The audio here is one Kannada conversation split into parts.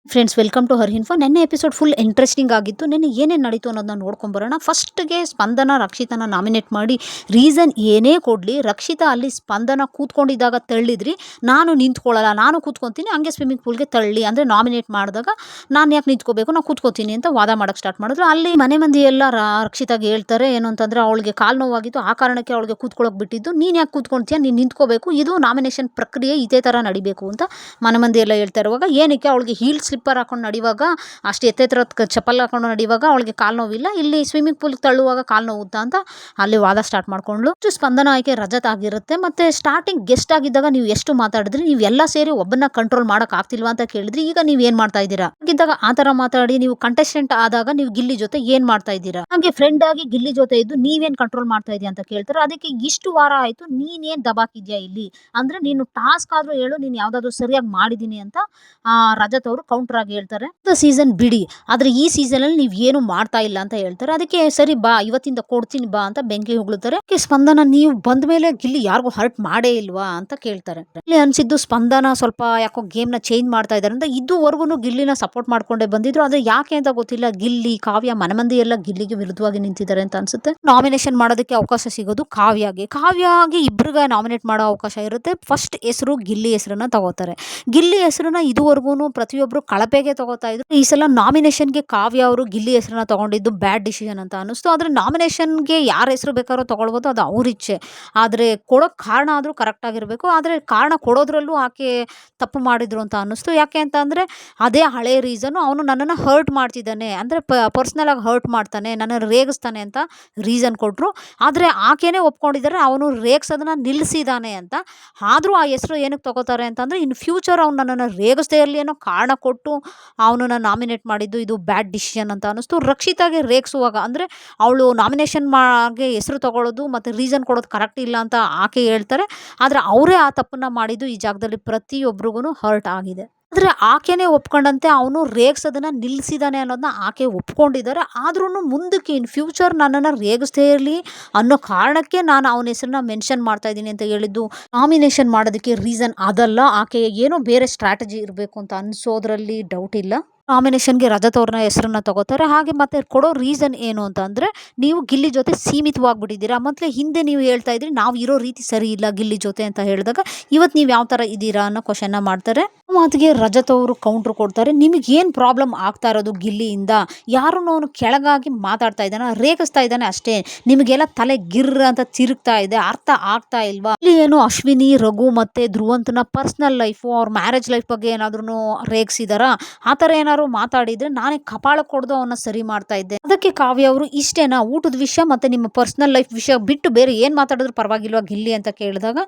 Friends welcome to her info. ನೆನ್ನೆ ಎಪಿಸೋಡ್ ಫುಲ್ ಇಂಟ್ರೆಸ್ಟಿಂಗ್ ಆಗಿತ್ತು. ನೆನ್ನೆ ಏನೇನು ನಡೀತು ಅನ್ನೋದನ್ನ ನೋಡ್ಕೊಂಬರೋಣ. ಫಸ್ಟ್ಗೆ ಸ್ಪಂದನ ರಕ್ಷಿತನ ನಾಮಿನೇಟ್ ಮಾಡಿ ರೀಸನ್ ಏನೇ ಕೊಡಲಿ, ರಕ್ಷಿತಾ ಅಲ್ಲಿ ಸ್ಪಂದನ ಕೂತ್ಕೊಂಡಿದ್ದಾಗ ತಳ್ಳಿದ್ರಿ, ನಾನು ನಿಂತ್ಕೊಳ್ಳಲ್ಲ, ನಾನು ಕೂತ್ಕೊತೀನಿ, ಹಂಗೆ ಸ್ವಿಮ್ಮಿಂಗ್ ಪೂಲ್ಗೆ ತಳ್ಳಿ ಅಂದರೆ ನಾಮಿನೇಟ್ ಮಾಡಿದಾಗ ನಾನು ಯಾಕೆ ನಿಂತ್ಕೋಬೇಕು, ನಾನು ಕೂತ್ಕೋತೀನಿ ಅಂತ ವಾದ ಮಾಡೋಕ್ಕೆ ಸ್ಟಾರ್ಟ್ ಮಾಡಿದ್ರು. ಅಲ್ಲಿ ಮನೆ ಮಂದಿ ಎಲ್ಲ ರಕ್ಷಿತಾಗೆ ಹೇಳ್ತಾರೆ ಏನು ಅಂತಂದರೆ, ಅವಳಿಗೆ ಕಾಲು ನೋವಾಗಿತ್ತು, ಆ ಕಾರಣಕ್ಕೆ ಅವಳಿಗೆ ಕೂತ್ಕೊಳ್ಳೋಕೆ ಬಿಟ್ಟಿದ್ದು, ನೀನು ಯಾಕೆ ಕೂತ್ಕೊಳ್ತೀಯ, ನೀನು ನಿಂತ್ಕೋಬೇಕು, ಇದು ನಾಮಿನೇಷನ್ ಪ್ರಕ್ರಿಯೆ ಇದೇ ಥರ ನಡಿಬೇಕು ಅಂತ ಮನೆ ಮಂದಿ ಎಲ್ಲ ಹೇಳ್ತಾ ಇರುವಾಗ, ಏನಕ್ಕೆ ಅವಳಿಗೆ ಹೀಲ್ ಸ್ಲಿಪ್ಪರ್ ಹಾಕೊಂಡು ನಡೆಯುವಾಗ, ಅಷ್ಟು ಎತ್ತೆತ್ತರದ ಚಪ್ಪಲ್ ಹಾಕೊಂಡು ನಡೆಯುವಾಗ ಅವಳಿಗೆ ಕಾಲು ನೋವಿಲ್ಲ, ಇಲ್ಲಿ ಸ್ವಿಮ್ಮಿಂಗ್ ಪೂಲ್ಗೆ ತಳ್ಳುವಾಗ ಕಾಲು ನೋವುತ್ತಾ ಅಂತ ಅಲ್ಲಿ ವಾದ ಸ್ಟಾರ್ಟ್ ಮಾಡ್ಕೊಂಡ್ಲು. ಸ್ಪಂದನ ಆಯ್ಕೆ ರಜತ್ ಆಗಿರುತ್ತೆ. ಮತ್ತೆ ಸ್ಟಾರ್ಟಿಂಗ್ ಗೆಸ್ಟ್ ಆಗಿದ್ದಾಗ ನೀವು ಎಷ್ಟು ಮಾತಾಡಿದ್ರಿ, ನೀವು ಎಲ್ಲ ಸೇರಿ ಒಬ್ಬನ ಕಂಟ್ರೋಲ್ ಮಾಡಕ್ ಆಗ್ತಿಲ್ವಾ ಅಂತ ಕೇಳಿದ್ರಿ. ಈಗ ನೀವು ಏನ್ ಮಾಡ್ತಾ ಇದ್ದೀರಾ ಆಗಿದ್ದಾಗ ಆ ತರ ಮಾತಾಡಿ, ನೀವು ಕಂಟೆಸ್ಟೆಂಟ್ ಆದಾಗ ನೀವು ಗಿಲ್ಲಿ ಜೊತೆ ಏನ್ ಮಾಡ್ತಾ ಇದ್ದೀರಾ, ಹಾಗೆ ಫ್ರೆಂಡ್ ಆಗಿ ಗಿಲ್ಲಿ ಜೊತೆ ಇದ್ದು ನೀವೇನ್ ಕಂಟ್ರೋಲ್ ಮಾಡ್ತಾ ಇದೀಯ ಅಂತ ಕೇಳ್ತಾರೆ. ಅದಕ್ಕೆ ಇಷ್ಟು ವಾರ ಆಯ್ತು, ನೀನೇನ್ ದಬಾಕಿದ್ಯಾ ಇಲ್ಲಿ, ಅಂದ್ರೆ ನೀನು ಟಾಸ್ಕ್ ಆದ್ರೂ ಹೇಳು, ನೀನು ಯಾವ್ದಾದ್ರು ಸರಿಯಾಗಿ ಮಾಡಿದೀನಿ ಅಂತ ರಜತ್ ಅವರು ಕೌಂಟರ್ ಆಗಿ ಹೇಳ್ತಾರೆ. ಸೀಸನ್ ಬಿಡಿ, ಆದ್ರೆ ಈ ಸೀಸನ್ ಅಲ್ಲಿ ನೀವ್ ಏನು ಮಾಡ್ತಾ ಇಲ್ಲ ಅಂತ ಹೇಳ್ತಾರೆ. ಅದಕ್ಕೆ ಸರಿ ಬಾ, ಇವತ್ತಿಂದ ಕೊಡ್ತೀನಿ ಬಾ ಅಂತ ಬೆಂಕಿ ಹೊಗಳುತ್ತಾರೆ. ಸ್ಪಂದನ, ನೀವು ಬಂದ ಮೇಲೆ ಗಿಲ್ಲಿ ಯಾರಿಗೂ ಹರ್ಟ್ ಮಾಡೇ ಇಲ್ವಾ ಅಂತ ಕೇಳ್ತಾರೆ. ಇಲ್ಲಿ ಅನ್ಸಿದ್ದು ಸ್ಪಂದನ ಸ್ವಲ್ಪ ಯಾಕೋ ಗೇಮ್ ನ ಚೇಂಜ್ ಮಾಡ್ತಾ ಇದಾರೆ ಅಂತ. ಇದುವರೆಗೂ ಗಿಲ್ಲಿನ ಸಪೋರ್ಟ್ ಮಾಡ್ಕೊಂಡೇ ಬಂದಿದ್ರು, ಆದ್ರೆ ಯಾಕೆ ಅಂತ ಗೊತ್ತಿಲ್ಲ, ಗಿಲ್ಲಿ ಕಾವ್ಯ ಮನೆ ಮಂದಿ ಎಲ್ಲ ಗಿಲ್ಲಿಗೆ ವಿರುದ್ಧವಾಗಿ ನಿಂತಿದ್ದಾರೆ ಅಂತ ಅನ್ಸುತ್ತೆ. ನಾಮಿನೇಷನ್ ಮಾಡೋದಕ್ಕೆ ಅವಕಾಶ ಸಿಗೋದು ಕಾವ್ಯಾಗೆ ಇಬ್ರಿಗೆ ನಾಮಿನೇಟ್ ಮಾಡೋ ಅವಕಾಶ ಇರುತ್ತೆ. ಫಸ್ಟ್ ಹೆಸರು ಗಿಲ್ಲಿ ಹೆಸರನ್ನ ತಗೋತಾರೆ. ಗಿಲ್ಲಿ ಹೆಸರನ್ನ ಇದುವರೆಗೂ ಪ್ರತಿಯೊಬ್ರು ಕಳಪೆಗೆ ತಗೋತಾ ಇದ್ರು. ಈ ಸಲ ನಾಮಿನೇಷನ್ಗೆ ಕಾವ್ಯ ಅವರು ಗಿಲ್ಲಿ ಹೆಸರನ್ನ ತಗೊಂಡಿದ್ದು ಬ್ಯಾಡ್ ಡಿಸಿಷನ್ ಅಂತ ಅನಿಸ್ತು. ಆದ್ರೆ ನಾಮಿನೇಷನ್ಗೆ ಯಾರ ಹೆಸರು ಬೇಕಾದ್ರೂ ತಗೊಳ್ಬೋದು, ಅದು ಅವ್ರ ಇಚ್ಛೆ. ಆದ್ರೆ ಕೊಡೋಕ್ ಕಾರಣ ಆದ್ರೂ ಕರೆಕ್ಟ್ ಆಗಿರ್ಬೇಕು. ಆದ್ರೆ ಕಾರಣ ಕೊಡೋದ್ರಲ್ಲೂ ಆಕೆ ತಪ್ಪು ಮಾಡಿದ್ರು ಅಂತ ಅನ್ನಿಸ್ತು. ಯಾಕೆ ಅಂತ ಅಂದ್ರೆ ಅದೇ ಹಳೆ ರೀಸನ್, ಅವನು ನನ್ನನ್ನು ಹರ್ಟ್ ಮಾಡ್ತಿದ್ದಾನೆ ಅಂದ್ರೆ ಪರ್ಸ್ನಲ್ ಆಗಿ ಹರ್ಟ್ ಮಾಡ್ತಾನೆ, ನನ್ನನ್ನು ರೇಗಿಸ್ತಾನೆ ಅಂತ ರೀಸನ್ ಕೊಟ್ರು. ಆದ್ರೆ ಆಕೆನೇ ಒಪ್ಕೊಂಡಿದ್ದಾರೆ ಅವನು ರೇಗ್ಸೋದನ್ನ ನಿಲ್ಲಿಸಿದಾನೆ ಅಂತ. ಆದ್ರೂ ಆ ಹೆಸರು ಏನಕ್ಕೆ ತಗೋತಾರೆ ಅಂತಂದ್ರೆ, ಇನ್ ಫ್ಯೂಚರ್ ಅವ್ನು ನನ್ನನ್ನು ರೇಗಿಸ್ದೇ ಇರಲಿ ಅನ್ನೋ ಕಾರಣ ಕೊಟ್ಟು ಅವನನ್ನ ನಾಮಿನೇಟ್ ಮಾಡಿದ್ದು ಇದು ಬ್ಯಾಡ್ ಡಿಸಿಷನ್ ಅಂತ ಅನಿಸ್ತು. ರಕ್ಷಿತಾಗೆ ರೇಗಿಸುವಾಗ ಅಂದರೆ ಅವಳು ನಾಮಿನೇಷನ್ ಗೆ ಹೆಸರು ತಗೊಳ್ಳೋದು ಮತ್ತು ರೀಸನ್ ಕೊಡೋದು ಕರೆಕ್ಟ್ ಇಲ್ಲ ಅಂತ ಆಕೆ ಹೇಳ್ತಾರೆ. ಆದರೆ ಅವರೇ ಆ ತಪ್ಪನ್ನ ಮಾಡಿದ್ದು ಈ ಜಾಗದಲ್ಲಿ ಪ್ರತಿಯೊಬ್ಬರಿಗೂ ಹರ್ಟ್ ಆಗಿದೆ. ಆದರೆ ಆಕೆನೇ ಒಪ್ಕೊಂಡಂತೆ ಅವನು ರೇಗ್ಸೋದನ್ನ ನಿಲ್ಲಿಸಿದಾನೆ ಅನ್ನೋದನ್ನ ಆಕೆ ಒಪ್ಕೊಂಡಿದ್ದಾರೆ. ಆದ್ರೂ ಮುಂದಕ್ಕೆ ಇನ್ ಫ್ಯೂಚರ್ ನನ್ನನ್ನು ರೇಗಿಸ್ದೇ ಇರಲಿ ಅನ್ನೋ ಕಾರಣಕ್ಕೆ ನಾನು ಅವನ ಹೆಸರನ್ನ ಮೆನ್ಷನ್ ಮಾಡ್ತಾ ಇದ್ದೀನಿ ಅಂತ ಹೇಳಿದ್ದು. ನಾಮಿನೇಷನ್ ಮಾಡೋದಕ್ಕೆ ರೀಸನ್ ಅದಲ್ಲ, ಆಕೆ ಏನೋ ಬೇರೆ ಸ್ಟ್ರಾಟಜಿ ಇರಬೇಕು ಅಂತ ಅನ್ಸೋದ್ರಲ್ಲಿ ಡೌಟ್ ಇಲ್ಲ. ನಾಮಿನೇಷನ್ಗೆ ರಜತ್ ಅವ್ರನ್ನ ಹೆಸರನ್ನ ತಗೋತಾರೆ. ಹಾಗೆ ಮತ್ತೆ ಕೊಡೋ ರೀಸನ್ ಏನು ಅಂತ ಅಂದರೆ, ನೀವು ಗಿಲ್ಲಿ ಜೊತೆ ಸೀಮಿತವಾಗಿಬಿಟ್ಟಿದ್ದೀರಾ. ಮೊದಲೇ ಹಿಂದೆ ನೀವು ಹೇಳ್ತಾ ಇದ್ರಿ ನಾವು ಇರೋ ರೀತಿ ಸರಿ ಇಲ್ಲ ಗಿಲ್ಲಿ ಜೊತೆ ಅಂತ ಹೇಳಿದಾಗ, ಇವತ್ತು ನೀವು ಯಾವ ಥರ ಇದ್ದೀರಾ ಅನ್ನೋ ಕ್ವಶನ್ನ ಮಾಡ್ತಾರೆ. ಮಾತಿಗೆ ರಜತ್ ಅವರು ಕೌಂಟ್ರ್ ಕೊಡ್ತಾರೆ, ನಿಮಗೇನು ಪ್ರಾಬ್ಲಮ್ ಆಗ್ತಾ ಇರೋದು ಗಿಲ್ಲಿಯಿಂದ, ಯಾರನ್ನು ಅವನು ಕೆಳಗಾಗಿ ಮಾತಾಡ್ತಾ ಇದ್ದಾನೆ, ರೇಗಿಸ್ತಾ ಇದ್ದಾನೆ ಅಷ್ಟೇ, ನಿಮಗೆಲ್ಲ ತಲೆ ಗಿರ್ರ ಅಂತ ತಿರುಗ್ತಾ ಇದೆ, ಅರ್ಥ ಆಗ್ತಾ ಇಲ್ವಾ. ಇಲ್ಲಿ ಏನು ಅಶ್ವಿನಿ, ರಘು ಮತ್ತೆ ಧ್ರುವಂತನ ಪರ್ಸ್ನಲ್ ಲೈಫು, ಅವ್ರ ಮ್ಯಾರೇಜ್ ಲೈಫ್ ಬಗ್ಗೆ ಏನಾದ್ರೂ ರೇಗಿಸಿದಾರಾ, ಆ ಥರ ಏನಾದ್ರು ಮಾತಾಡಿದ್ರೆ ನಾನೇ ಕಪಾಳ ಕೊಡ್ದು ಅವನ್ನ ಸರಿ ಮಾಡ್ತಾ ಇದ್ದೆ. ಅದಕ್ಕೆ ಕಾವ್ಯ ಅವರು, ಇಷ್ಟೇನಾ ಊಟದ ವಿಷಯ ಮತ್ತೆ ನಿಮ್ಮ ಪರ್ಸನಲ್ ಲೈಫ್ ವಿಷಯ ಬಿಟ್ಟು ಬೇರೆ ಏನ್ ಮಾತಾಡಿದ್ರು ಪರವಾಗಿಲ್ವಾ ಗಿಲ್ಲಿ ಅಂತ ಕೇಳಿದಾಗ,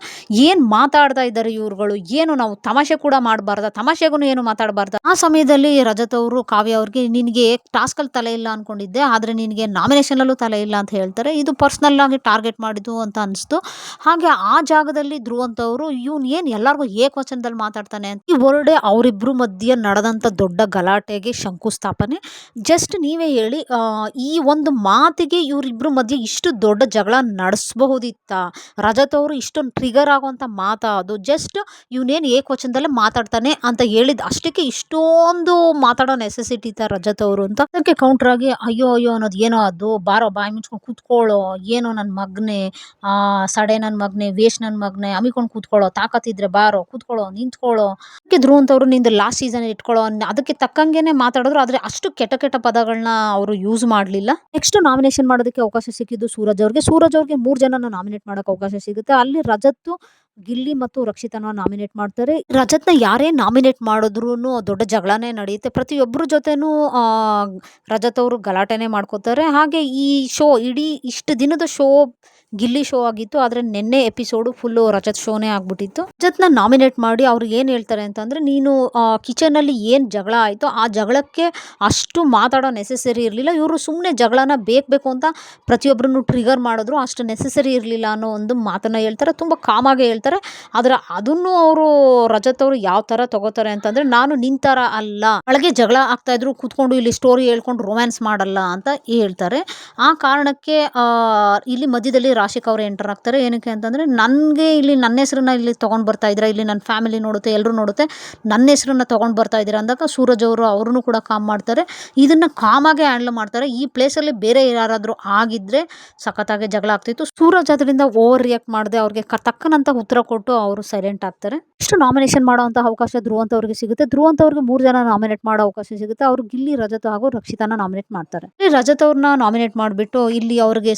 ಏನ್ ಮಾತಾಡ್ತಾ ಇದ್ದಾರೆ ಇವ್ರುಗಳು, ಏನು ನಾವು ತಮಾಷೆ ಕೂಡ ಮಾಡಬಾರ್ದ, ತಮಾಷೆಗೂ ಏನು ಮಾತಾಡಬಾರ್ದ. ಆ ಸಮಯದಲ್ಲಿ ರಜತ್ ಅವರು ಕಾವ್ಯ ಅವ್ರಿಗೆ, ನಿನಗೆ ಟಾಸ್ಕ್ ಅಲ್ಲಿ ತಲೆ ಇಲ್ಲ ಅನ್ಕೊಂಡಿದ್ದೆ, ಆದ್ರೆ ನಿನಗೆ ನಾಮಿನೇಷನ್ ಅಲ್ಲೂ ತಲೆ ಇಲ್ಲ ಅಂತ ಹೇಳ್ತಾರೆ. ಇದು ಪರ್ಸನಲ್ ಆಗಿ ಟಾರ್ಗೆಟ್ ಮಾಡಿದ್ದು ಅಂತ ಅನಿಸ್ತು. ಹಾಗೆ ಆ ಜಾಗದಲ್ಲಿ ಧ್ರುವಂತ್ ಅವರು, ಇವ್ನು ಏನ್ ಎಲ್ಲರಿಗೂ ಏಕವಚನದಲ್ಲಿ ಮಾತಾಡ್ತಾನೆ ಅಂತ. ಈ ವರ್ಡೆ ಅವರಿಬ್ರು ಮಧ್ಯೆ ನಡೆದಂತ ದೊಡ್ಡ ಗಲಾಟೆಗೆ ಶಂಕುಸ್ಥಾಪನೆ. ಜಸ್ಟ್ ನೀವೇ ಹೇಳಿ, ಈ ಒಂದು ಮಾತಿಗೆ ಇವರಿಬ್ರು ಮಧ್ಯೆ ಇಷ್ಟು ದೊಡ್ಡ ಜಗಳ ನಡೆಸಬಹುದಿತ್ತ? ರಜತ್ ಅವರು ಇಷ್ಟೊಂದು ಟ್ರಿಗರ್ ಆಗುವಂತ ಮಾತಾ ಅದು? ಜಸ್ಟ್ ಇವನೇನು ಏಕವಚನದಲ್ಲೇ ಮಾತಾಡ್ತಾನೆ ಅಂತ ಹೇಳಿದ ಅಷ್ಟಕ್ಕೆ ಇಷ್ಟೊಂದು ಮಾತಾಡೋ ನೆಸೆಸಿಟಿ ಇತ್ತ ರಜತ್ ಅವರು ಅಂತ. ಅದಕ್ಕೆ ಕೌಂಟರ್ ಆಗಿ, ಅಯ್ಯೋ ಅಯ್ಯೋ ಅನ್ನೋದು ಏನೋ ಅದು, ಬಾರೋ ಬಾಯಿ ಮುಚ್ಕೊಂಡು ಕೂತ್ಕೊಳ್ಳೋ, ಏನೋ ನನ್ನ ಮಗನೆ, ಸಡೆ ನನ್ನ ಮಗನೆ, ವೇಷ್ ನನ್ನ ಮಗನೆ, ಅಮಿಕೊಂಡು ಕೂತ್ಕೊಳ್ಳೋ, ತಾಕತ್ತಿದ್ರೆ ಬಾರೋ ಕೂತ್ಕೊಳ್ಳೋ, ನಿಂತ್ಕೊಳ್ಳೋ. ಅದಕ್ಕೆ ಧ್ರುವಂತ್ ಅವರು, ನಿಂದು ಲಾಸ್ಟ್ ಸೀಸನ್ ಇಟ್ಕೊಳ್ಳೋ, ಅದಕ್ಕೆ ತಕ್ಕಂಗೆನೆ ಮಾತಾಡಿದ್ರು. ಆದ್ರೆ ಅಷ್ಟು ಕೆಟ್ಟ ಕೆಟ್ಟ ಪದಗಳನ್ನ ಅವರು ಯೂಸ್ ಮಾಡಲಿಲ್ಲ. ನೆಕ್ಸ್ಟ್ ನಾಮಿನೇಷನ್ ಮಾಡೋದಕ್ಕೆ ಅವಕಾಶ ಸಿಕ್ಕಿದ್ದು ಸೂರಜ್ ಅವ್ರಿಗೆ. 3 ಜನನ ನಾಮಿನೇಟ್ ಮಾಡೋಕೆ ಅವಕಾಶ ಸಿಗುತ್ತೆ. ಅಲ್ಲಿ ರಜತ್, ಗಿಲ್ಲಿ ಮತ್ತು ರಕ್ಷಿತನ ನಾಮಿನೇಟ್ ಮಾಡ್ತಾರೆ. ರಜತ್ನ ಯಾರೇ ನಾಮಿನೇಟ್ ಮಾಡಿದ್ರು ದೊಡ್ಡ ಜಗಳನೇ ನಡೆಯುತ್ತೆ. ಪ್ರತಿಯೊಬ್ಬರ ಜೊತೆನೂ ರಜತ್ ಅವರು ಗಲಾಟೆನೇ ಮಾಡ್ಕೋತಾರೆ. ಹಾಗೆ ಈ ಶೋ, ಇಡೀ ಇಷ್ಟು ದಿನದ ಶೋ ಗಿಲ್ಲಿ ಶೋ ಆಗಿತ್ತು, ಆದರೆ ನೆನ್ನೆ ಎಪಿಸೋಡು ಫುಲ್ಲು ರಜತ್ ಶೋನೇ ಆಗ್ಬಿಟ್ಟಿತ್ತು. ರಜತ್ನ ನಾಮಿನೇಟ್ ಮಾಡಿ ಅವ್ರು ಏನು ಹೇಳ್ತಾರೆ ಅಂತಂದರೆ, ನೀನು ಕಿಚನಲ್ಲಿ ಏನು ಜಗಳ ಆಯಿತು ಆ ಜಗಳಕ್ಕೆ ಅಷ್ಟು ಮಾತಾಡೋ ನೆಸೆಸರಿ ಇರಲಿಲ್ಲ. ಇವರು ಸುಮ್ಮನೆ ಜಗಳನ ಬೇಕು ಅಂತ ಪ್ರತಿಯೊಬ್ಬರನ್ನು ಟ್ರಿಗರ್ ಮಾಡಿದ್ರು, ಅಷ್ಟು ನೆಸೆಸರಿ ಇರಲಿಲ್ಲ ಅನ್ನೋ ಒಂದು ಮಾತನ್ನು ಹೇಳ್ತಾರೆ. ತುಂಬ ಕಾಮಾಗೆ ಹೇಳ್ತಾರೆ. ಆದರೆ ಅದನ್ನು ಅವರು ರಜತ್ ಅವರು ಯಾವ ಥರ ತಗೋತಾರೆ ಅಂತಂದರೆ, ನಾನು ನಿಂತರ ಅಲ್ಲ, ಒಳಗೆ ಜಗಳ ಆಗ್ತಾ ಇದ್ರು ಕೂತ್ಕೊಂಡು ಇಲ್ಲಿ ಸ್ಟೋರಿ ಹೇಳ್ಕೊಂಡು ರೊಮ್ಯಾನ್ಸ್ ಮಾಡಲ್ಲ ಅಂತ ಹೇಳ್ತಾರೆ. ಆ ಕಾರಣಕ್ಕೆ ಇಲ್ಲಿ ಮಧ್ಯದಲ್ಲಿ ರಾಶಿಕಾ ಅವರು ಎಂಟರ್ ಆಗ್ತಾರೆ. ಏನಕ್ಕೆ ಅಂತಂದರೆ ನನಗೆ ಇಲ್ಲಿ ನನ್ನ ಹೆಸರನ್ನ ಇಲ್ಲಿ ತೊಗೊಂಡು ಬರ್ತಾ ಇದ್ದೀರಾ, ಇಲ್ಲಿ ನನ್ನ ಫ್ಯಾಮಿಲಿ ನೋಡುತ್ತೆ, ಎಲ್ಲರೂ ನೋಡುತ್ತೆ, ನನ್ನ ಹೆಸರನ್ನ ತೊಗೊಂಡು ಬರ್ತಾ ಇದ್ದೀರಾ ಅಂದಾಗ ಸೂರಜ್ ಅವರು ಅವ್ರನ್ನೂ ಕೂಡ ಕಾಮ್ ಮಾಡ್ತಾರೆ. ಇದನ್ನು ಕಾಮಾಗೆ ಹ್ಯಾಂಡಲ್ ಮಾಡ್ತಾರೆ. ಈ ಪ್ಲೇಸಲ್ಲಿ ಬೇರೆ ಯಾರಾದರೂ ಆಗಿದ್ದರೆ ಸಖತ್ತಾಗಿ ಜಗಳ ಆಗ್ತಿತ್ತು. ಸೂರಜ್ ಅದರಿಂದ ಓವರ್ ರಿಯಾಕ್ಟ್ ಮಾಡದೆ ಅವ್ರಿಗೆ ತಕ್ಕನಂತ ಉತ್ತರ ಕೊಟ್ಟು ಅವರು ಸೈಲೆಂಟ್ ಆಗ್ತಾರೆ. ಇಷ್ಟು ನಾಮಿನೇಷನ್ ಮಾಡುವಂಥ ಅವಕಾಶ ಧ್ರುವಂತ್ ಅವ್ರಿಗೆ ಸಿಗುತ್ತೆ. ಧ್ರುವಂತ್ ಅವ್ರಿಗೆ 3 ಜನ ನಾಮಿನೇಟ್ ಮಾಡೋ ಅವಕಾಶ ಸಿಗುತ್ತೆ. ಅವರು ಗಿಲ್ಲಿ, ರಜತ್ ಹಾಗೂ ರಕ್ಷಿತಾನ ನಾಮಿನೇಟ್ ಮಾಡ್ತಾರೆ. ಇಲ್ಲಿ ರಜತ್ ಅವ್ರನ್ನ ನಾಮಿನೇಟ್ ಮಾಡಿಬಿಟ್ಟು ಇಲ್ಲಿ ಅವ್ರಿಗೆ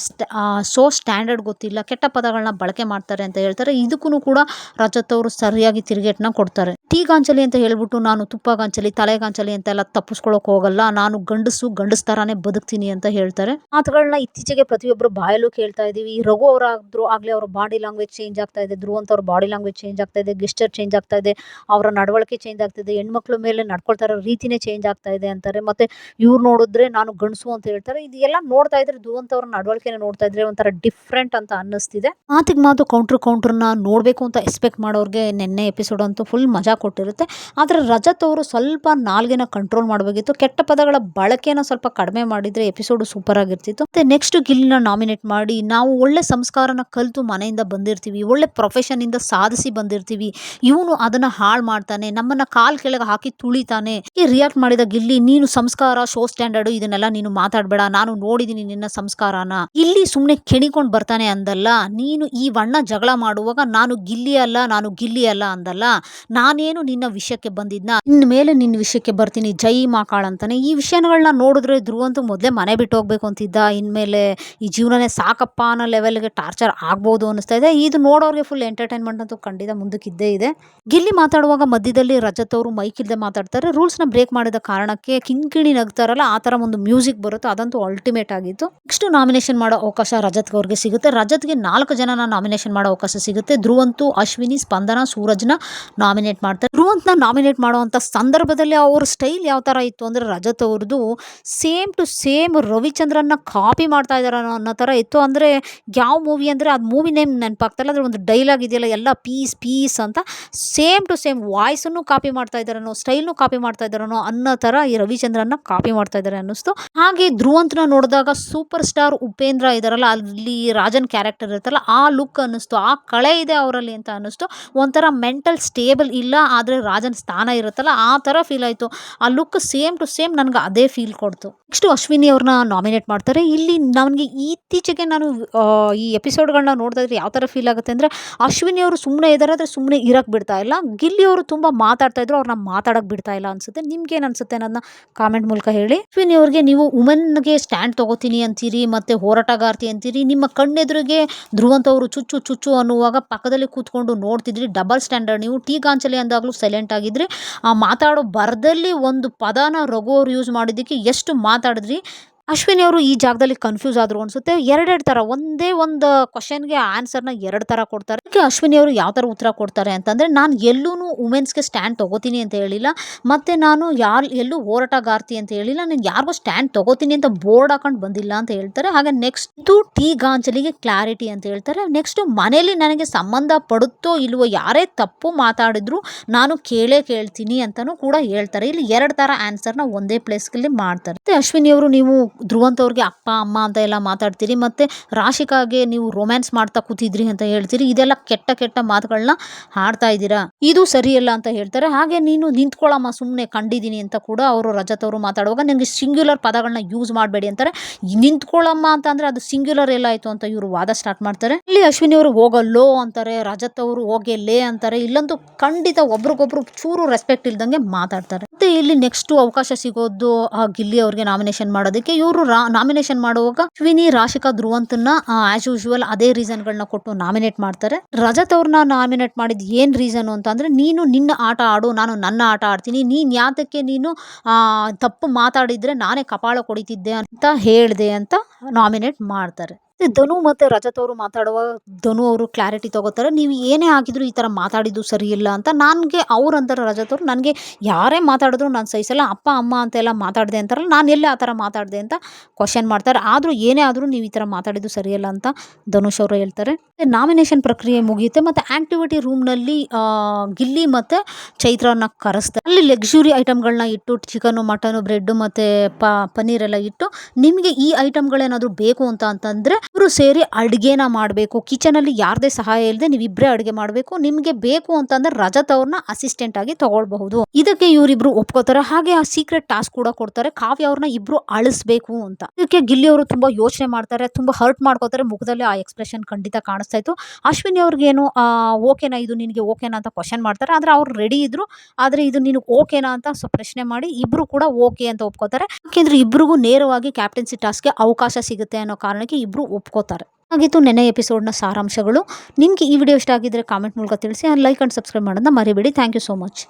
ಸ್ಟ್ಯಾಂಡರ್ಡ್ ಗೊತ್ತಿಲ್ಲ, ಕೆಟ್ಟ ಪದಗಳನ್ನ ಬಳಕೆ ಮಾಡ್ತಾರೆ ಅಂತ ಹೇಳ್ತಾರೆ. ಇದಕ್ಕೂ ಕೂಡ ರಜತ್ ಅವರು ಸರಿಯಾಗಿ ತಿರುಗೇಟ್ನ ಕೊಡ್ತಾರೆ. ಟೀ ಗಾಂಚಲಿ ಅಂತ ಹೇಳ್ಬಿಟ್ಟು ನಾನು ತುಪ್ಪ ಗಾಂಚಲಿ, ತಲೆ ಗಾಂಚಲಿ ಅಂತೆಲ್ಲ ತಪ್ಪಿಸ್ಕೊಳಕ್ ಹೋಗಲ್ಲ, ನಾನು ಗಂಡಸ್ ತರಾನೇ ಬದುಕ್ತೀನಿ ಅಂತ ಹೇಳ್ತಾರೆ. ಮಾತುಗಳನ್ನ ಇತ್ತೀಚೆಗೆ ಪ್ರತಿಯೊಬ್ಬರು ಬಾಯಲ್ಲೂ ಕೇಳ್ತಾ ಇದೀವಿ. ಈ ರಘು ಅವರಾದ್ರೂ ಆಗ್ಲೇ ಅವ್ರ ಬಾಡಿ ಲ್ಯಾಂಗ್ವೇಜ್ ಚೇಂಜ್ ಆಗ್ತಾ ಇದೆ, ಧ್ರುವಂತ್ ಅವ್ರ ಬಾಡಿ ಲ್ಯಾಂಗ್ವೇಜ್ ಚೇಂಜ್ ಆಗ್ತಾ ಇದೆ, ಗೆಸ್ಟರ್ ಚೇಂಜ್ ಆಗ್ತಾ ಇದೆ, ಅವರ ನಡವಳಿಕೆ ಚೇಂಜ್ ಆಗ್ತಿದೆ, ಹೆಣ್ಮಕ್ಳ ಮೇಲೆ ನಡ್ಕೊಳ್ತಾ ಇರೋ ರೀತಿನೇ ಚೇಂಜ್ ಆಗ್ತಾ ಇದೆ ಅಂತಾರೆ. ಮತ್ತೆ ಇವ್ರು ನೋಡಿದ್ರೆ ನಾನು ಗಂಡಸು ಅಂತ ಹೇಳ್ತಾರೆ. ಇದೆಲ್ಲ ನೋಡ್ತಾ ಇದ್ರೆ ಧ್ರುವಂತ್ ಅವ್ರ ನಡವಳಿಕೆನ ನೋಡ್ತಾ ಇದ್ರೆ ಒಂಥರ ಡಿಫ್ರೆಂಟ್ ಅಂತ ಅನ್ನಿಸ್ತಿದೆ. ಮಾತಿಗೆ ಮಾತು ಕೌಂಟ್ರನ್ನ ನೋಡಬೇಕು ಅಂತ ಎಕ್ಸ್ಪೆಕ್ಟ್ ಮಾಡೋರಿಗೆ ನೆನ್ನೆ ಎಪಿಸೋಡ್ ಅಂತೂ ಫುಲ್ ಮಜಾ ಕೊಟ್ಟಿರುತ್ತೆ. ಆದರೆ ರಜತ್ ಅವರು ಸ್ವಲ್ಪ ನಾಲ್ಗೆನ ಕಂಟ್ರೋಲ್ ಮಾಡಬೇಕಿತ್ತು. ಕೆಟ್ಟ ಪದಗಳ ಬಳಕೆನ ಸ್ವಲ್ಪ ಕಡಿಮೆ ಮಾಡಿದ್ರೆ ಎಪಿಸೋಡ್ ಸೂಪರ್ ಆಗಿರ್ತಿತ್ತು. ಮತ್ತೆ ನೆಕ್ಸ್ಟ್ ಗಿಲ್ಲಿನ ನಾಮಿನೇಟ್ ಮಾಡಿ, ನಾವು ಒಳ್ಳೆ ಸಂಸ್ಕಾರನ ಕಲಿತು ಮನೆಯಿಂದ ಬಂದಿರ್ತೀವಿ, ಒಳ್ಳೆ ಪ್ರೊಫೆಷನ್ ಇಂದ ಸಾಧಿಸಿ ಬಂದಿರ್ತೀವಿ, ಇವನು ಅದನ್ನ ಹಾಳು ಮಾಡ್ತಾನೆ, ನಮ್ಮನ್ನ ಕಾಲ್ ಕೆಳಗೆ ಹಾಕಿ ತುಳಿತಾನೆ. ಈ ರಿಯಾಕ್ಟ್ ಮಾಡಿದ ಗಿಲ್ಲಿ, ನೀನು ಸಂಸ್ಕಾರ, ಶೋ ಸ್ಟ್ಯಾಂಡರ್ಡ್ ಇದನ್ನೆಲ್ಲ ನೀನು ಮಾತಾಡ್ಬೇಡ, ನಾನು ನೋಡಿದೀನಿ ನಿನ್ನ ಸಂಸ್ಕಾರನ, ಇಲ್ಲಿ ಸುಮ್ನೆ ಕೆಣಿಕೊಂಡ್ ಬರ್ತಾನೆ ಅಂದಲ್ಲ ನೀನು. ಈ ವಣ್ಣ ಜಗಳ ಮಾಡುವಾಗ ನಾನು ಗಿಲ್ಲಿ ಅಲ್ಲ ಅಂದಲ್ಲ, ನಾನೇನು ನಿನ್ನ ವಿಷಯಕ್ಕೆ ಬಂದಿದ್ನ, ಇನ್ಮೇಲೆ ನಿನ್ನ ವಿಷಯಕ್ಕೆ ಬರ್ತೀನಿ, ಜೈ ಮಾಕಾಳ್ ಅಂತಾನೆ. ಈ ವಿಷಯಗಳನ್ನ ನೋಡಿದ್ರೆ ಧ್ರುವಂತು ಮೊದಲೇ ಮನೆ ಬಿಟ್ಟು ಹೋಗ್ಬೇಕು ಅಂತಿದ್ದ, ಇನ್ಮೇಲೆ ಈ ಜೀವನನೇ ಸಾಕಪ್ಪ ಅನ್ನೋ ಲೆವೆಲ್ಗೆ ಟಾರ್ಚರ್ ಆಗ್ಬೋದು ಅನಿಸ್ತಾ ಇದೆ. ಇದು ನೋಡೋರಿಗೆ ಫುಲ್ ಎಂಟರ್ಟೈನ್ಮೆಂಟ್ ಅಂತೂ ಖಂಡಿತ ಮುಂದಕ್ಕಿದ್ದೇ ಇದೆ. ಗಿಲ್ಲಿ ಮಾತಾಡುವಾಗ ಮಧ್ಯದಲ್ಲಿ ರಜತ್ ಅವರು ಮೈಕ್ ಇಲ್ಲದೆ ಮಾತಾಡ್ತಾರೆ. ರೂಲ್ಸ್ನ ಬ್ರೇಕ್ ಮಾಡಿದ ಕಾರಣಕ್ಕೆ ಕಿಂಕಿಣಿ ನಗ್ತಾರಲ್ಲ, ಆ ಥರ ಒಂದು ಮ್ಯೂಸಿಕ್ ಬರುತ್ತೆ, ಅದಂತೂ ಅಲ್ಟಿಮೇಟ್ ಆಗಿತ್ತು. ನೆಕ್ಸ್ಟ್ ನಾಮಿನೇಷನ್ ಮಾಡೋ ಅವಕಾಶ ರಜತ್ ಅವ್ರಿಗೆ ಸಿಗುತ್ತೆ. ರಜತ್ಗೆ 4 ಜನನ ನಾಮಿನೇಷನ್ ಮಾಡೋ ಅವಕಾಶ ಸಿಗುತ್ತೆ. ಧ್ರುವಂತು, ಅಶ್ವಿನಿ, ಸ್ಪಂದನ, ಸೂರಜ್ನ ನಾಮಿನೇಟ್ ಮಾಡ್ತಾರೆ. ಧ್ರುವಂತ್ನ ನಾಮಿನೇಟ್ ಮಾಡುವಂಥ ಸಂದರ್ಭದಲ್ಲಿ ಅವ್ರ ಸ್ಟೈಲ್ ಯಾವ ಥರ ಇತ್ತು ಅಂದರೆ, ರಜತ್ ಅವ್ರದ್ದು ಸೇಮ್ ಟು ಸೇಮ್ ರವಿಚಂದ್ರನ್ನ ಕಾಪಿ ಮಾಡ್ತಾ ಇದ್ದಾರೆ ಅನ್ನೋ ಥರ ಇತ್ತು. ಅಂದರೆ ಯಾವ ಮೂವಿ ಅಂದರೆ ಅದು ಮೂವಿ ನೇಮ್ ನೆನಪಾಗ್ತಾಯಿಲ್ಲ, ಅದ್ರ ಒಂದು ಡೈಲಾಗ್ ಇದೆಯಲ್ಲ, ಎಲ್ಲ ಪೀಸ್ ಅಂತ ಸೇಮ್ ಟು ಸೇಮ್ ವಾಯ್ಸನ್ನು ಕಾಪಿ ಮಾಡ್ತಾ ಇದ್ದಾರನೋ, ಸ್ಟೈಲ್ನು ಕಾಪಿ ಮಾಡ್ತಾ ಇದ್ದಾರನೋ ಅನ್ನೋ ಥರ ಈ ರವಿಚಂದ್ರನ್ನ ಕಾಪಿ ಮಾಡ್ತಾ ಇದ್ದಾರೆ ಅನ್ನಿಸ್ತು. ಹಾಗೆ ಧ್ರುವಂತ್ನ ನೋಡಿದಾಗ ಸೂಪರ್ ಸ್ಟಾರ್ ಉಪೇಂದ್ರ ಇದಾರಲ್ಲ, ಅಲ್ಲಿ ರಾಜನ್ ಕ್ಯಾರೆಕ್ಟರ್ ಇರುತ್ತಲ್ಲ, ಆ ಲುಕ್ ಅನ್ನಿಸ್ತು, ಆ ಕಳೆ ಇದೆ ಅವರಲ್ಲಿ ಅಂತ ಅನ್ನಿಸ್ತು. ಒಂಥರ ಮೆಂಟಲ್ ಸ್ಟೇಬಲ್ ಇಲ್ಲ, ಆದರೆ ರಾಜನ್ ಸ್ಥಾನ ಇರುತ್ತಲ್ಲ ಆ ಥರ ಫೀಲ್ ಆಯಿತು. ಆ ಲುಕ್ ಸೇಮ್ ಟು ಸೇಮ್ ನನಗೆ ಅದೇ ಫೀಲ್ ಕೊಡ್ತು. ನೆಕ್ಸ್ಟು ಅಶ್ವಿನಿ ಅವ್ರನ್ನ ನಾಮಿನೇಟ್ ಮಾಡ್ತಾರೆ. ಇಲ್ಲಿ ನನಗೆ ಇತ್ತೀಚೆಗೆ ನಾನು ಈ ಎಪಿಸೋಡ್ಗಳನ್ನ ನೋಡ್ತಾ ಇದ್ರೆ ಯಾವ ಥರ ಫೀಲ್ ಆಗುತ್ತೆ ಅಂದರೆ, ಅಶ್ವಿನಿ ಅವರು ಸುಮ್ಮನೆ ಇದ್ದಾರೆ, ಆದರೆ ಸುಮ್ಮನೆ ಇರಕ್ಕೆ ಬಿಡ್ತಾ ಇಲ್ಲ. ಗಿಲ್ಲಿ ಅವರು ತುಂಬ ಮಾತಾಡ್ತಾ ಇದ್ರು, ಅವ್ರನ್ನ ಮಾತಾಡಕ್ಕೆ ಬಿಡ್ತಾ ಇಲ್ಲ ಅನ್ಸುತ್ತೆ. ನಿಮ್ಗೇನು ಅನ್ಸುತ್ತೆ ಅನ್ನೋದನ್ನ ಕಾಮೆಂಟ್ ಮೂಲಕ ಹೇಳಿ. ಅಶ್ವಿನಿ ಅವ್ರಿಗೆ, ನೀವು ವುಮೆನ್ಗೆ ಸ್ಟ್ಯಾಂಡ್ ತಗೋತೀನಿ ಅಂತೀರಿ, ಮತ್ತು ಹೋರಾಟಗಾರ್ತಿ ಅಂತೀರಿ, ನಿಮ್ಮ ಕಣ್ಣೆದುರಿಗೆ ಧ್ರುವಂತ್ ಅವರು ಚುಚ್ಚು ಅನ್ನುವಾಗ ಪಕ್ಕದಲ್ಲಿ ಕೂತ್ಕೊಂಡು ನೋಡ್ತಿದ್ರಿ, ಡಬಲ್ ಸ್ಟ್ಯಾಂಡರ್ಡ್ ನೀವು. ಟೀ ಗಾಂಚಲಿ ಅಂದಾಗಲೂ ಸೈಲೆಂಟ್ ಆಗಿದ್ರಿ. ಮಾತಾಡೋ ಬರದಲ್ಲಿ ಒಂದು ಪದನ ರಘು ಅವ್ರು ಯೂಸ್ ಮಾಡಿದ್ದಕ್ಕೆ ಎಷ್ಟು ಮಾತಾಡಿದ್ರಿ. ಅಶ್ವಿನಿ ಅವರು ಈ ಜಾಗದಲ್ಲಿ ಕನ್ಫ್ಯೂಸ್ ಆದರು ಅನಿಸುತ್ತೆ. 2 ಥರ, ಒಂದೇ ಒಂದು ಕ್ವಶನ್ಗೆ ಆನ್ಸರ್ನ 2 ಥರ ಕೊಡ್ತಾರೆ. ಅದಕ್ಕೆ ಅಶ್ವಿನಿ ಅವರು ಯಾವ ಥರ ಉತ್ತರ ಕೊಡ್ತಾರೆ ಅಂತಂದರೆ, ನಾನು ಎಲ್ಲೂ ವುಮೆನ್ಸ್ಗೆ ಸ್ಟ್ಯಾಂಡ್ ತೊಗೋತೀನಿ ಅಂತ ಹೇಳಿಲ್ಲ, ಮತ್ತು ನಾನು ಎಲ್ಲೂ ಹೋರಾಟಗಾರ್ತಿ ಅಂತ ಹೇಳಿಲ್ಲ, ನಾನು ಯಾರಿಗೂ ಸ್ಟ್ಯಾಂಡ್ ತೊಗೋತೀನಿ ಅಂತ ಬೋರ್ಡ್ ಹಾಕೊಂಡು ಬಂದಿಲ್ಲ ಅಂತ ಹೇಳ್ತಾರೆ. ಹಾಗೆ ನೆಕ್ಸ್ಟು ಟೀ ಗಾಂಚಲಿಗೆ ಕ್ಲಾರಿಟಿ ಅಂತ ಹೇಳ್ತಾರೆ. ನೆಕ್ಸ್ಟು ಮನೇಲಿ ನನಗೆ ಸಂಬಂಧ ಪಡುತ್ತೋ ಇಲ್ವೋ, ಯಾರೇ ತಪ್ಪು ಮಾತಾಡಿದ್ರು ನಾನು ಕೇಳ್ತೀನಿ ಅಂತಲೂ ಕೂಡ ಹೇಳ್ತಾರೆ. ಇಲ್ಲಿ 2 ಥರ ಆನ್ಸರ್ನ ಒಂದೇ ಪ್ಲೇಸ್ನಲ್ಲಿ ಮಾಡ್ತಾರೆ. ಮತ್ತು ಅಶ್ವಿನಿ ಅವರು, ನೀವು ಧ್ರುವಂತ್ ಅವ್ರಿಗೆ ಅಪ್ಪ ಅಮ್ಮ ಅಂತ ಎಲ್ಲ ಮಾತಾಡ್ತೀರಿ, ಮತ್ತು ರಾಶಿಕಾಗೆ ನೀವು ರೊಮ್ಯಾನ್ಸ್ ಮಾಡ್ತಾ ಕೂತಿದ್ರಿ ಅಂತ ಹೇಳ್ತೀರಿ, ಇದೆಲ್ಲ ಕೆಟ್ಟ ಮಾತುಗಳನ್ನ ಆಡ್ತಾ ಇದ್ದೀರಾ, ಇದು ಸರಿಯಲ್ಲ ಅಂತ ಹೇಳ್ತಾರೆ. ಹಾಗೆ ನೀನು ನಿಂತ್ಕೊಳ್ಳಮ್ಮ ಸುಮ್ಮನೆ, ಕಂಡಿದ್ದೀನಿ ಅಂತ ಕೂಡ ಅವರು ರಜತ್ ಅವರು ಮಾತಾಡುವಾಗ, ನನಗೆ ಸಿಂಗ್ಯುಲರ್ ಪದಗಳನ್ನ ಯೂಸ್ ಮಾಡಬೇಡಿ ಅಂತಾರೆ. ನಿಂತ್ಕೊಳ್ಳಮ್ಮ ಅಂತ ಅಂದರೆ ಅದು ಸಿಂಗ್ಯುಲರ್ ಎಲ್ಲಾಯಿತು ಅಂತ ಇವರು ವಾದ ಸ್ಟಾರ್ಟ್ ಮಾಡ್ತಾರೆ. ಇಲ್ಲಿ ಅಶ್ವಿನಿ ಅವರು ಹೋಗಲ್ಲೋ ಅಂತಾರೆ, ರಜತ್ ಅವರು ಹೋಗೆಲ್ಲೇ ಅಂತಾರೆ. ಇಲ್ಲಂತೂ ಖಂಡಿತ ಒಬ್ರಿಗೊಬ್ರು ಚೂರು ರೆಸ್ಪೆಕ್ಟ್ ಇಲ್ದಂಗೆ ಮಾತಾಡ್ತಾರೆ. ಮತ್ತೆ ಇಲ್ಲಿ ನೆಕ್ಸ್ಟ್ ಅವಕಾಶ ಸಿಗೋದು ಗಿಲ್ಲಿ ಅವ್ರಿಗೆ ನಾಮಿನೇಷನ್ ಮಾಡೋದಕ್ಕೆ. ಇವರು ನಾಮಿನೇಷನ್ ಮಾಡುವಾಗ ಅಶ್ವಿನಿ, ರಾಶಿಕಾ, ಧ್ರುವಂತನ್ನ ಆಸ್ ಯೂಶುವಲ್ ಅದೇ ರೀಸನ್ಗಳನ್ನ ಕೊಟ್ಟು ನಾಮಿನೇಟ್ ಮಾಡ್ತಾರೆ. ರಜತ್ ಅವ್ರನ್ನ ನಾಮಿನೇಟ್ ಮಾಡಿದ್ ಏನ್ ರೀಸನ್ ಅಂತ ಅಂದ್ರೆ, ನೀನು ನಿನ್ನ ಆಟ ಆಡು, ನಾನು ನನ್ನ ಆಟ ಆಡ್ತೀನಿ, ನೀನ್ ಯಾತಕ್ಕೆ ನೀನು ತಪ್ಪು ಮಾತಾಡಿದ್ರೆ ನಾನೇ ಕಪಾಳ ಕೊಡಿತಿದ್ದೆ ಅಂತ ಹೇಳ್ದೆ ಅಂತ ನಾಮಿನೇಟ್ ಮಾಡ್ತಾರೆ. ಧನು ಮತ್ತು ರಜತ್ ಅವರು ಮಾತಾಡುವಾಗ ಧನು ಅವರು ಕ್ಲಾರಿಟಿ ತಗೋತಾರೆ, ನೀವು ಏನೇ ಆಗಿದ್ರು ಈ ಥರ ಮಾತಾಡಿದ್ದು ಸರಿ ಇಲ್ಲ ಅಂತ. ನನಗೆ ಅವ್ರು ಅಂತಾರೆ, ರಜತ್ ಅವರು, ನನಗೆ ಯಾರೇ ಮಾತಾಡಿದ್ರು ನಾನು ಸಹಿಸಲ್ಲ, ಅಪ್ಪ ಅಮ್ಮ ಅಂತೆಲ್ಲ ಮಾತಾಡಿದೆ ಅಂತಾರಲ್ಲ, ನಾನು ಎಲ್ಲೇ ಆ ಥರ ಮಾತಾಡಿದೆ ಅಂತ ಕ್ವಶನ್ ಮಾಡ್ತಾರೆ. ಆದರೂ ಏನೇ ಆದರೂ ನೀವು ಈ ಥರ ಮಾತಾಡಿದ್ದು ಸರಿಯಲ್ಲ ಅಂತ ಧನುಷ್ ಅವರು ಹೇಳ್ತಾರೆ. ನಾಮಿನೇಷನ್ ಪ್ರಕ್ರಿಯೆ ಮುಗಿಯುತ್ತೆ, ಮತ್ತು ಆ್ಯಕ್ಟಿವಿಟಿ ರೂಮ್ನಲ್ಲಿ ಗಿಲ್ಲಿ ಮತ್ತು ಚೈತ್ರನ ಕರೆಸ್ತಾರೆ. ಅಲ್ಲಿ ಲಕ್ಸುರಿ ಐಟಮ್ಗಳನ್ನ ಇಟ್ಟು, ಚಿಕನ್ನು, ಮಟನು, ಬ್ರೆಡ್ಡು ಮತ್ತು ಪನ್ನೀರೆಲ್ಲ ಇಟ್ಟು, ನಿಮಗೆ ಈ ಐಟಮ್ಗಳೇನಾದರೂ ಬೇಕು ಅಂತಂದರೆ ಇಬ್ರು ಸೇರಿ ಅಡುಗೆನ ಮಾಡಬೇಕು. ಕಿಚನಲ್ಲಿ ಯಾರದೇ ಸಹಾಯ ಇಲ್ಲದೆ ನೀವಿಬ್ಬರೇ ಅಡುಗೆ ಮಾಡಬೇಕು. ನಿಮಗೆ ಬೇಕು ಅಂತಂದ್ರೆ ರಜತ್ ಅವ್ರನ್ನ ಅಸಿಸ್ಟೆಂಟ್ ಆಗಿ ತಗೊಳ್ಬಹುದು. ಇದಕ್ಕೆ ಇವರಿಬ್ರು ಒಪ್ಕೋತಾರೆ. ಹಾಗೆ ಆ ಸೀಕ್ರೆಟ್ ಟಾಸ್ಕ್ ಕೂಡ ಕೊಡ್ತಾರೆ, ಕಾವ್ಯ ಅವ್ರನ್ನ ಇಬ್ರು ಅಳಿಸ್ಬೇಕು ಅಂತ. ಇದಕ್ಕೆ ಗಿಲ್ಲಿ ಅವರು ತುಂಬಾ ಯೋಚನೆ ಮಾಡ್ತಾರೆ, ತುಂಬಾ ಹರ್ಟ್ ಮಾಡ್ಕೋತಾರೆ. ಮುಖದಲ್ಲಿ ಆ ಎಕ್ಸ್ಪ್ರೆಷನ್ ಖಂಡಿತ ಕಾಣಿಸ್ತಾ ಇತ್ತು. ಅಶ್ವಿನಿ ಅವ್ರಿಗೇನು ಓಕೆನಾ, ಇದು ನಿನಗೆ ಓಕೆನಾ ಅಂತ ಕ್ವಶನ್ ಮಾಡ್ತಾರೆ. ಆದ್ರೆ ಅವ್ರು ರೆಡಿ ಇದ್ರು. ಆದ್ರೆ ಇದು ನಿನಗೆ ಓಕೆನಾ ಅಂತ ಪ್ರಶ್ನೆ ಮಾಡಿ ಇಬ್ರು ಕೂಡ ಓಕೆ ಅಂತ ಒಪ್ಕೋತಾರೆ. ಯಾಕೆಂದ್ರೆ ಇಬ್ರಿಗೂ ನೇರವಾಗಿ ಕ್ಯಾಪ್ಟನ್ಸಿ ಟಾಸ್ಕ್ಗೆ ಅವಕಾಶ ಸಿಗುತ್ತೆ ಅನ್ನೋ ಕಾರಣಕ್ಕೆ ಇಬ್ರು ಒಪ್ಕೋತಾರೆ. ಹಾಗಿತ್ತು ನೆನ್ನೆ ಎಪಿಸೋಡ್ನ ಸಾರಾಂಶಗಳು. ನಿಮ್ಗೆ ಈ ವಿಡಿಯೋ ಇಷ್ಟ ಆಗಿದ್ರೆ ಕಾಮೆಂಟ್ ಮೂಲಕ ತಿಳಿಸಿ. ಲೈಕ್ ಅಂಡ್ ಸಬ್ಸ್ಕ್ರೈಬ್ ಮಾಡೋದನ್ನ ಮರಿಬೇಡಿ. Thank you so much.